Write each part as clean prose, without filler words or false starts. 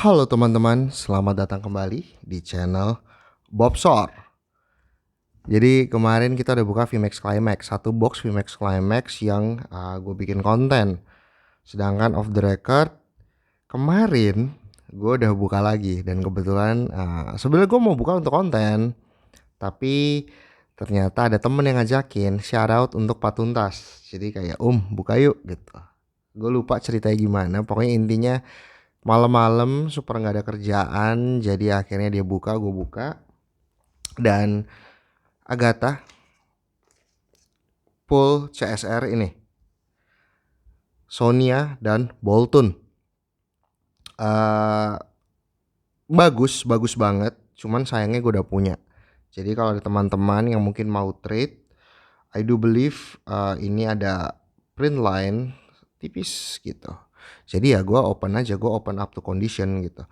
Halo teman-teman, selamat datang kembali di channel Bobsor. Jadi kemarin kita udah buka VMAX Climax, satu box VMAX Climax yang gue bikin konten. Sedangkan off the record kemarin gue udah buka lagi dan kebetulan sebenarnya gue mau buka untuk konten, tapi ternyata ada temen yang ngajakin, shout out untuk Patuntas. Jadi kayak buka yuk gitu. Gue lupa ceritanya gimana, pokoknya intinya malam-malam super nggak ada kerjaan, jadi akhirnya dia buka, gue buka, dan Agatha full CSR ini, Sonia dan Bolton. Bagus banget, cuman sayangnya gue udah punya. Jadi kalau ada teman-teman yang mungkin mau trade, I do believe ini ada print line tipis gitu. Jadi ya gue open aja, gue open up to condition gitu.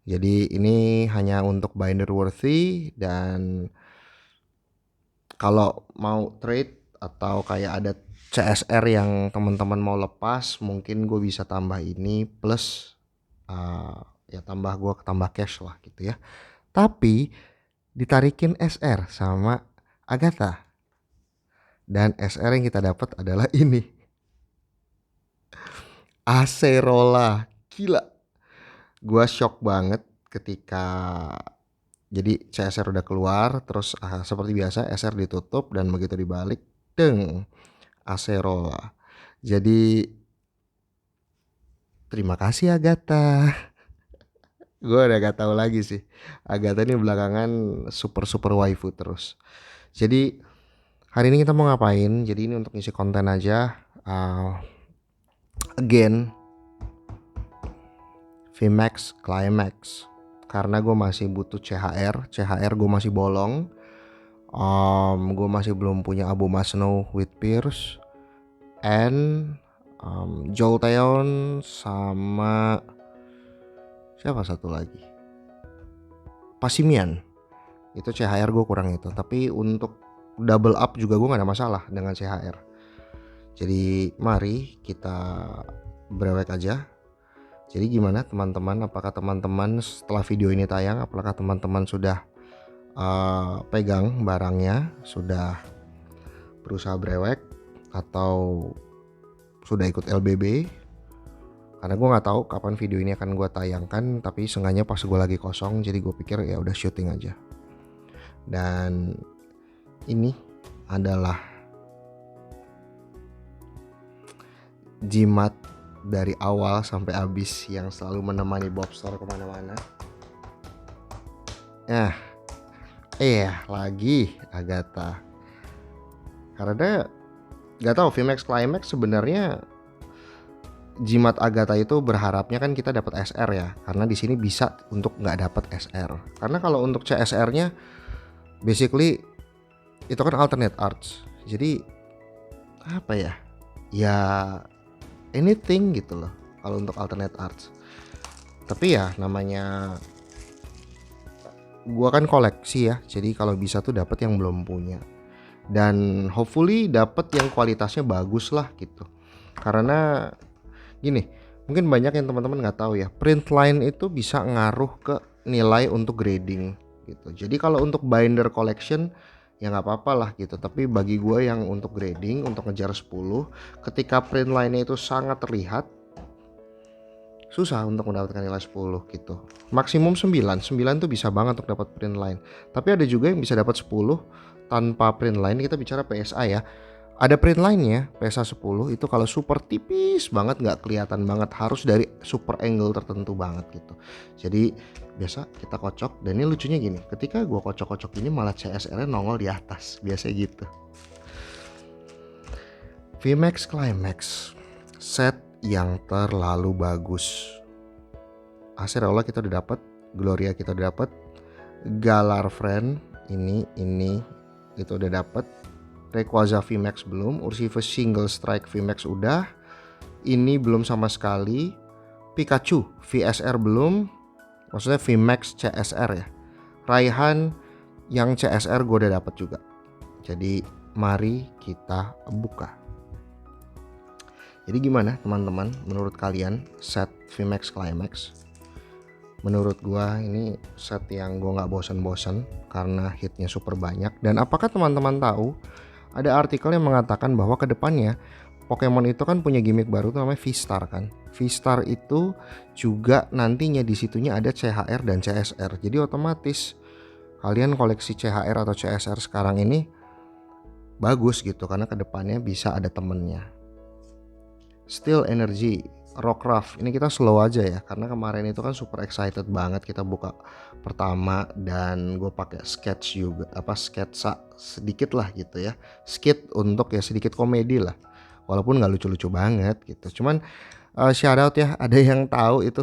Jadi ini hanya untuk binder worthy, dan kalau mau trade atau kayak ada CSR yang teman-teman mau lepas, mungkin gue bisa tambah ini plus ya tambah cash lah gitu ya. Tapi ditarikin SR sama Agatha, dan SR yang kita dapat adalah ini, Acerola. Gila, gue shock banget ketika jadi CSR udah keluar, terus seperti biasa SR ditutup, dan begitu dibalik, Acerola. Jadi terima kasih Agatha. Gue udah gak tahu lagi sih. Agatha ini belakangan super waifu terus. Jadi hari ini kita mau ngapain? Jadi ini untuk ngisi konten aja. Again, VMAX Climax. Karena gue masih butuh CHR gue masih bolong. Gue masih belum punya Abuma Snow with Pierce, and Jolteon sama siapa satu lagi, Pasimian. Itu CHR gue kurang itu, tapi untuk double up juga gue gak ada masalah dengan CHR. Jadi mari kita brewek aja. Jadi gimana teman-teman, apakah teman-teman setelah video ini tayang, apakah teman-teman sudah pegang barangnya, sudah berusaha brewek, atau sudah ikut LBB? Karena gue nggak tahu kapan video ini akan gue tayangkan, tapi seenggaknya pas gue lagi kosong, jadi gue pikir ya udah syuting aja. Dan ini adalah jimat dari awal sampai habis yang selalu menemani Bobsor kemana-mana. Lagi Agatha. Karena nggak tahu VMAX Climax sebenarnya jimat Agatha itu berharapnya kan kita dapat SR ya, karena di sini bisa untuk nggak dapat SR. Karena kalau untuk CSR-nya basically itu kan alternate arts. Jadi apa ya? Ya anything gitu loh kalau untuk alternate arts. Tapi ya namanya gua kan koleksi ya, jadi kalau bisa tuh dapat yang belum punya, dan hopefully dapat yang kualitasnya bagus lah gitu. Karena gini, mungkin banyak yang teman-teman nggak tahu ya, print line itu bisa ngaruh ke nilai untuk grading gitu. Jadi kalau untuk binder collection ya nggak apa-apa lah gitu, tapi bagi gue yang untuk grading, untuk ngejar 10, ketika print line-nya itu sangat terlihat, susah untuk mendapatkan nilai 10 gitu. Maksimum 9 tuh bisa banget untuk dapat print line. Tapi ada juga yang bisa dapat 10 tanpa print line. Kita bicara PSA ya. Ada print line-nya, PSA 10 itu kalau super tipis banget, nggak kelihatan banget, harus dari super angle tertentu banget gitu. Jadi biasa kita kocok, dan ini lucunya gini, ketika gua kocok-kocok ini malah CSR-nya nongol di atas, biasa gitu. VMAX Climax, set yang terlalu bagus. Acerola kita udah dapat, Gloria kita udah dapat, Galar Friend ini itu udah dapat, Rayquaza VMAX belum, Urshifu Single Strike VMAX udah, ini belum sama sekali, Pikachu VSR belum, maksudnya VMAX CSR ya, Raihan yang CSR gue udah dapat juga. Jadi mari kita buka. Jadi gimana teman-teman menurut kalian set VMAX Climax? menurut gua ini set yang gua nggak bosan-bosan karena hitnya super banyak. Dan apakah teman-teman tahu ada artikel yang mengatakan bahwa kedepannya Pokemon itu kan punya gimmick baru tuh namanya V-Star kan. V-Star itu juga nantinya di situnya ada CHR dan CSR. Jadi otomatis kalian koleksi CHR atau CSR sekarang ini bagus gitu karena kedepannya bisa ada temennya. Steel Energy Rockruff ini kita slow aja ya karena kemarin itu kan super excited banget kita buka pertama dan gue pakai sketch juga sketsa sedikit lah gitu ya, skit untuk ya sedikit komedi lah walaupun nggak lucu-lucu banget gitu. Cuman shout out ya, ada yang tahu itu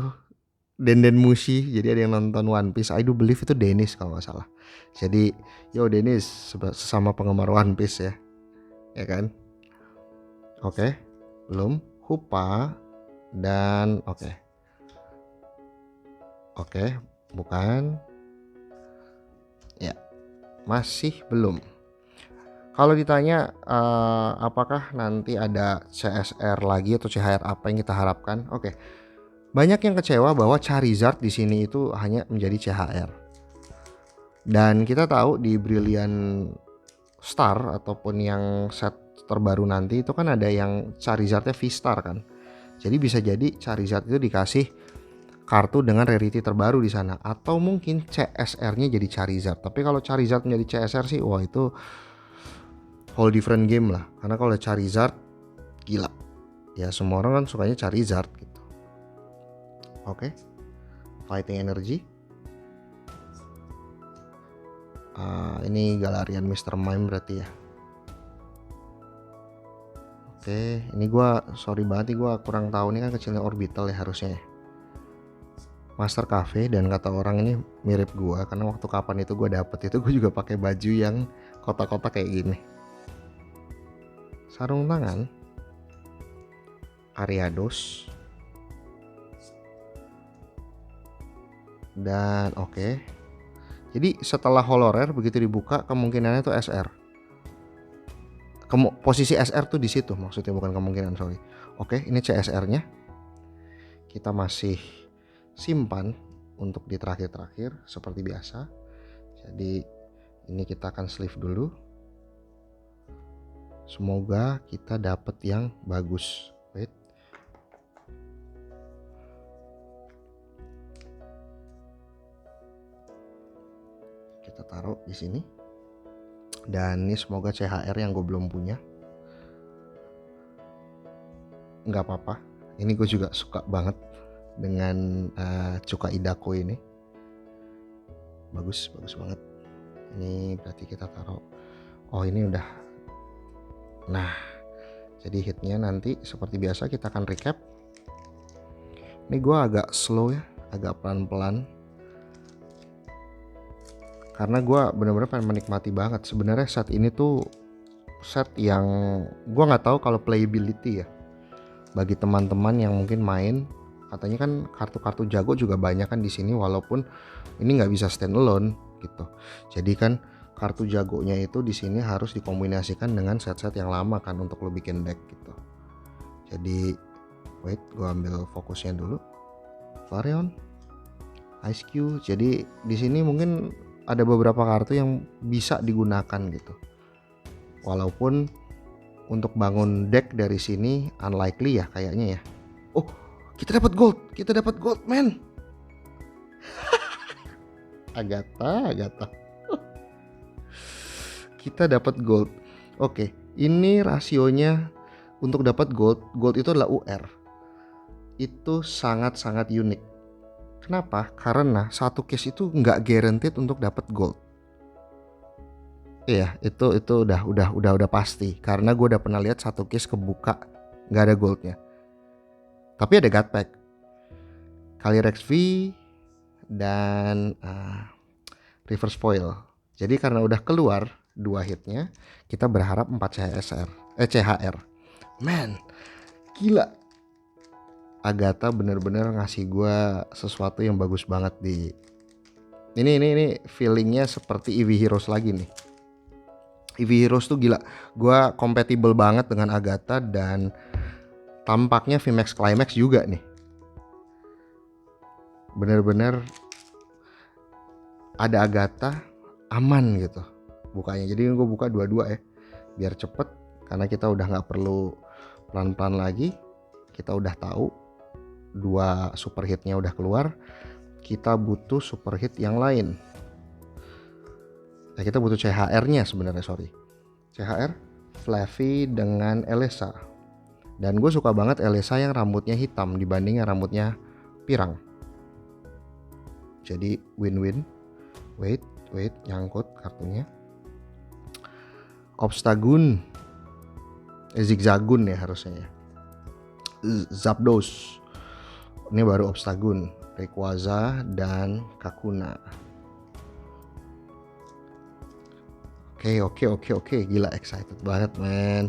Denden Mushi, jadi ada yang nonton One Piece, I do believe itu Dennis kalau nggak salah. Jadi yo Dennis sesama penggemar One Piece ya kan. Oke, belum Hupa dan oke, bukan ya, masih belum. Kalau ditanya apakah nanti ada CSR lagi atau CHR apa yang kita harapkan? Oke. Banyak yang kecewa bahwa Charizard di sini itu hanya menjadi CHR. Dan kita tahu di Brilliant Star ataupun yang set terbaru nanti itu kan ada yang Charizardnya V-Star kan. Jadi bisa jadi Charizard itu dikasih kartu dengan rarity terbaru di sana atau mungkin CSR-nya jadi Charizard. Tapi kalau Charizard menjadi CSR sih wah itu whole different game lah. Karena kalau Charizard gila. Ya semua orang kan sukanya Charizard gitu. Oke. Fighting Energy. Ini Galarian Mr. Mime berarti ya. Oke, ini gua sorry banget nih, gua kurang tahu nih kan kecilnya Orbital ya harusnya ya. Master Cafe, dan kata orang ini mirip gua karena waktu kapan itu gua dapet itu gua juga pakai baju yang kotak-kotak kayak gini. Sarung tangan Ariados. Dan oke. Jadi setelah holo rare begitu dibuka kemungkinannya itu SR. Posisi SR tuh di situ maksudnya, bukan kemungkinan, sorry. Oke, ini CSR-nya. Kita masih simpan untuk di terakhir-terakhir seperti biasa. Jadi ini kita akan sleeve dulu. Semoga kita dapat yang bagus. Wait. Kita taruh di sini. Dan ini semoga CHR yang gue belum punya. Nggak apa-apa. Ini gue juga suka banget dengan Cuka Idako ini. Bagus banget. Ini berarti kita taruh. Oh ini udah. Nah, jadi hitnya nanti seperti biasa kita akan recap. Ini gue agak slow ya, agak pelan-pelan. Karena gue benar-benar pengen menikmati banget. Sebenarnya set ini tuh set yang gue nggak tahu kalau playability ya. Bagi teman-teman yang mungkin main, katanya kan kartu-kartu jago juga banyak kan di sini, walaupun ini nggak bisa standalone gitu. Jadi kan kartu jagonya itu di sini harus dikombinasikan dengan set-set yang lama kan untuk lo bikin deck gitu. Jadi wait, gue ambil fokusnya dulu. Flareon, Ice Cube. Jadi di sini mungkin ada beberapa kartu yang bisa digunakan gitu. Walaupun untuk bangun deck dari sini unlikely ya kayaknya ya. Oh, kita dapat gold, man. Agatha. Kita dapat gold. Oke, ini rasionya untuk dapat gold itu adalah UR. Itu sangat-sangat unik. Kenapa? Karena satu case itu nggak guaranteed untuk dapat gold. Iya, itu udah pasti. Karena gue udah pernah lihat satu case kebuka nggak ada goldnya. Tapi ada God Pack, Calyrex V dan Reverse Foil. Jadi karena udah keluar 2 hitnya, kita berharap 4 CHR. Man, gila. Agatha bener-bener ngasih gue sesuatu yang bagus banget di ini feelingnya seperti EV Heroes lagi nih. EV Heroes tuh gila, gue compatible banget dengan Agatha dan tampaknya VMAX Climax juga nih. bener-bener ada Agatha, aman gitu bukanya. Jadi gue buka dua-dua ya biar cepet, karena kita udah nggak perlu pelan-pelan lagi. Kita udah tahu 2 super hitnya udah keluar, kita butuh super hit yang lain. Nah, kita butuh CHR-nya sebenarnya, CHR Fluffy dengan Elesa. Dan gue suka banget Elesa yang rambutnya hitam dibanding yang rambutnya pirang. Jadi win-win. Wait, nyangkut kartunya. Obstagoon, Zigzagoon ya harusnya ya. Zapdos. Ini baru Obstagoon, Rayquaza dan Kakuna. Oke, gila excited banget men.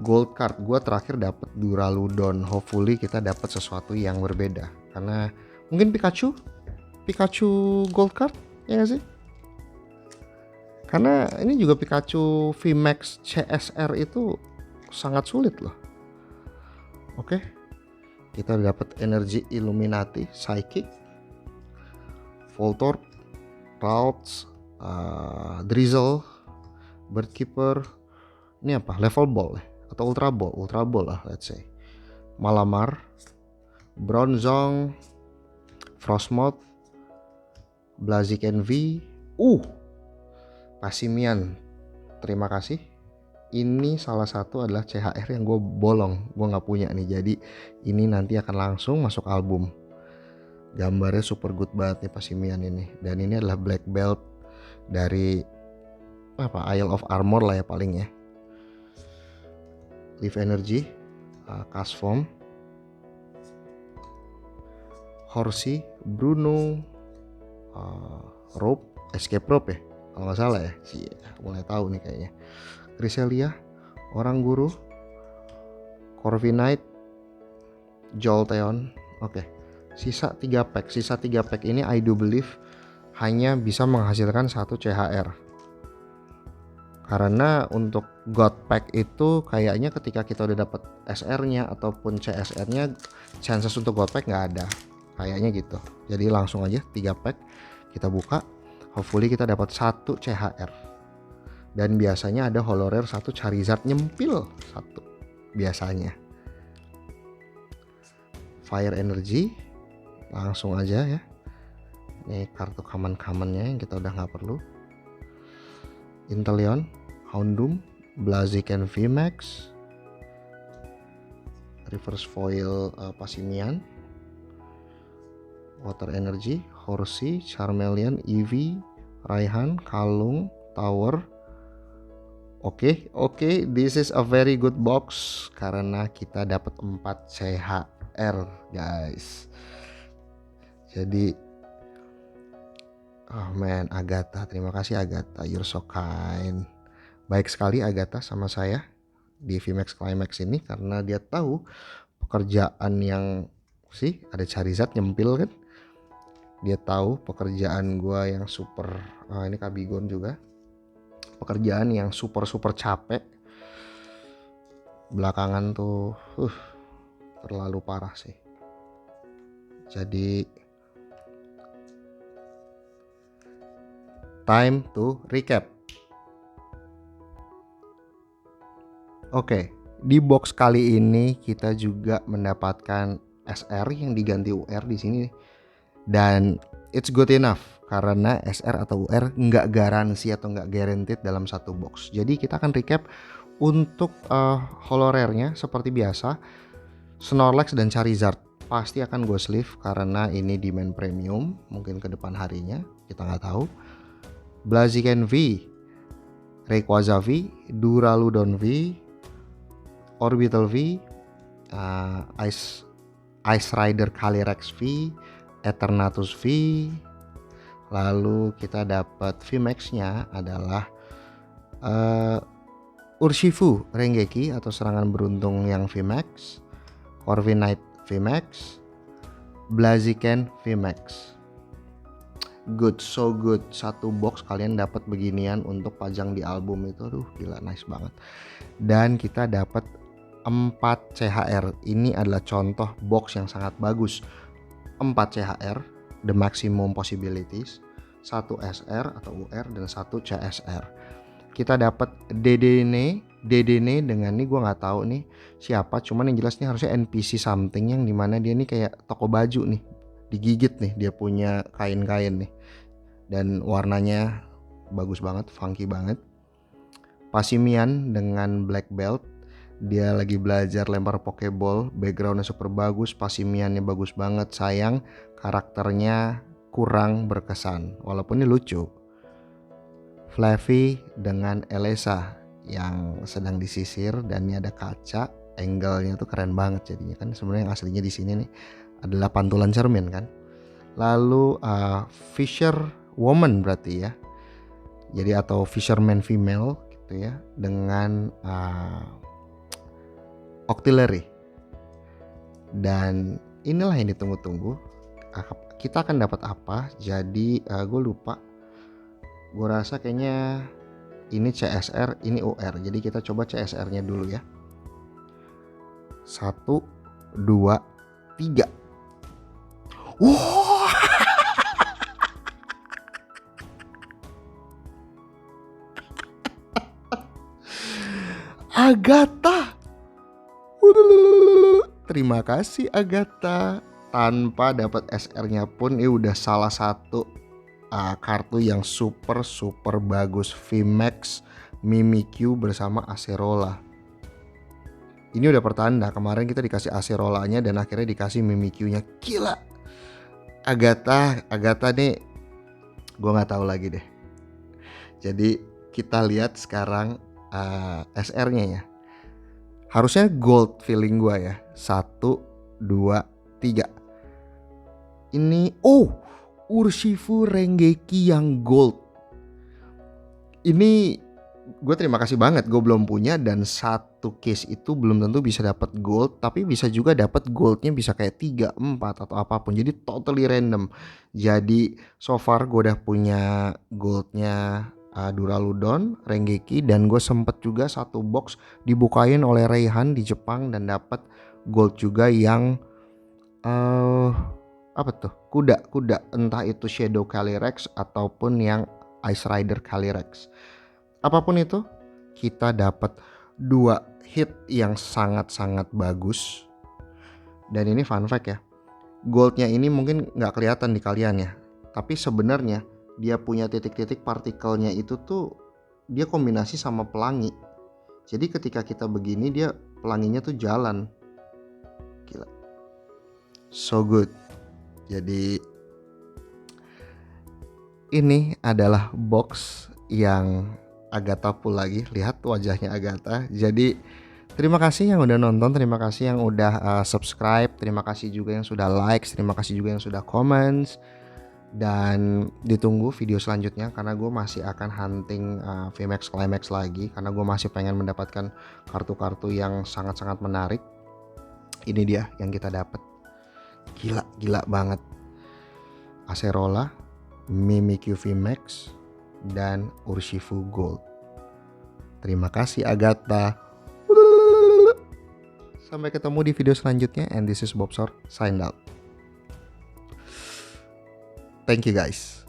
Gold card, gue terakhir dapat Duraludon. Hopefully kita dapat sesuatu yang berbeda, karena mungkin Pikachu gold card ya gak sih? Karena ini juga Pikachu VMAX CSR itu sangat sulit loh. Oke, kita dapat energi Illuminati, Psychic, Voltorb, Ralts, Drizzle, Birdkeeper. Ini apa? Level Ball atau Ultra Ball lah let's say. Malamar, Bronzong, Frostmoth, Blaziken V, Passimian. Terima kasih. Ini salah satu adalah CHR yang gue bolong, gue nggak punya nih. Jadi ini nanti akan langsung masuk album. Gambarnya super good banget nih Passimian ini. Dan ini adalah black belt dari Isle of Armor lah ya paling ya. Leaf Energy, Cast Form, Horsey, Bruno, Rope, Escape Rope ya kalau nggak salah ya. Mulai tahu nih kayaknya. Cresselia, Orang Guru, Corviknight, Jolteon. Oke. Sisa 3 pack ini I do believe hanya bisa menghasilkan 1 CHR. Karena untuk God Pack itu kayaknya ketika kita udah dapat SR-nya ataupun CSR-nya, chances untuk God Pack nggak ada. Kayaknya gitu. Jadi langsung aja 3 pack kita buka. Hopefully kita dapat 1 CHR. Dan biasanya ada holo rare 1 Charizard nyempil 1 biasanya. Fire Energy langsung aja ya. Ini kartu common-commonnya yang kita udah nggak perlu. Inteleon, Houndoom, Blaziken VMAX, Reverse Foil Passimian, Water Energy, Horsey, Charmeleon, Eevee, Raihan, Kalung, Tower. Oke, this is a very good box karena kita dapat 4 CHR guys. Jadi Agatha, terima kasih Agatha, you're so kind. Baik sekali Agatha sama saya di VMAX Climax ini, karena dia tahu pekerjaan yang ada Charizard nyempil kan. Dia tahu pekerjaan gua yang super, ini Kabigon juga. Pekerjaan yang super capek belakangan tuh terlalu parah sih. Jadi time to recap. Oke, di box kali ini kita juga mendapatkan SR yang diganti UR di sini, dan it's good enough karena SR atau UR nggak garansi atau nggak guaranteed dalam satu box. Jadi kita akan recap untuk holo rare-nya seperti biasa. Snorlax dan Charizard pasti akan gue sleeve karena ini demand premium, mungkin ke depan harinya kita nggak tahu. Blaziken V, Rayquaza V, Duraludon V, Orbital V, Ice Rider Calyrex V, Eternatus V. Lalu kita dapat VMAX-nya adalah Urshifu Rengeki atau serangan beruntung yang VMAX, Corviknight VMAX, Blaziken VMAX. Good, so good. Satu box kalian dapat beginian untuk pajang di album itu, aduh gila nice banget. Dan kita dapat 4 CHR. Ini adalah contoh box yang sangat bagus. 4 CHR the maximum possibilities, 1 SR atau UR dan 1 CSR. Kita dapat Dedenne dengan nih gue nggak tahu nih siapa, cuman yang jelas nih harusnya NPC something yang dimana dia nih kayak toko baju nih, digigit nih, dia punya kain-kain nih dan warnanya bagus banget, funky banget. Passimian dengan black belt, dia lagi belajar lempar pokeball, backgroundnya super bagus, Passimiannya bagus banget. Sayang karakternya kurang berkesan walaupun ini lucu. Fluffy dengan Elesa yang sedang disisir dan ini ada kaca, angle-nya tuh keren banget jadinya kan. Sebenarnya yang aslinya di sini nih adalah pantulan cermin kan. Lalu Fisher Woman berarti ya. Jadi atau Fisherman female gitu ya, dengan Octillery. Dan inilah yang ditunggu-tunggu. Kita akan dapat apa? Jadi gue lupa. Gue rasa kayaknya ini CSR, ini UR. Jadi kita coba CSR-nya dulu ya. 1, 2, 3. Wow. Agatha. Terima kasih Agatha. Tanpa dapat SR-nya pun ini udah salah satu kartu yang super bagus. VMAX Mimikyu bersama Acerola. Ini udah pertanda, kemarin kita dikasih Acerolanya dan akhirnya dikasih Mimikyu-nya. Gila. Agatha nih gue gak tahu lagi deh. Jadi kita lihat sekarang SR-nya ya. Harusnya gold feeling gue ya. 1, 2, 3. Ini Urshifu Rengeki yang gold. Ini gue terima kasih banget, gue belum punya dan satu case itu belum tentu bisa dapat gold, tapi bisa juga dapat goldnya bisa kayak 3, 4 atau apapun. Jadi totally random. Jadi so far gue udah punya goldnya Duraludon, Rengeki, dan gue sempet juga satu box dibukain oleh Reihan di Jepang dan dapat gold juga yang apa tuh? Kuda, entah itu Shadow Calyrex ataupun yang Ice Rider Calyrex. Apapun itu, kita dapat 2 hit yang sangat bagus. Dan ini fun fact ya, goldnya ini mungkin nggak kelihatan di kalian ya, tapi sebenarnya dia punya titik-titik partikelnya itu tuh dia kombinasi sama pelangi. Jadi ketika kita begini dia pelanginya tuh jalan. Gila. So good. Jadi ini adalah box yang Agatha pull lagi. Lihat wajahnya Agatha. Jadi terima kasih yang udah nonton, terima kasih yang udah subscribe, terima kasih juga yang sudah likes, terima kasih juga yang sudah comments. Dan ditunggu video selanjutnya karena gue masih akan hunting VMAX Climax lagi, karena gue masih pengen mendapatkan kartu-kartu yang sangat menarik. Ini dia yang kita dapat. Gila banget. Acerola, Mimikyu VMAX, dan Urshifu Gold. Terima kasih Agatha. Sampai ketemu di video selanjutnya, and this is Bobsor sign out. Thank you guys.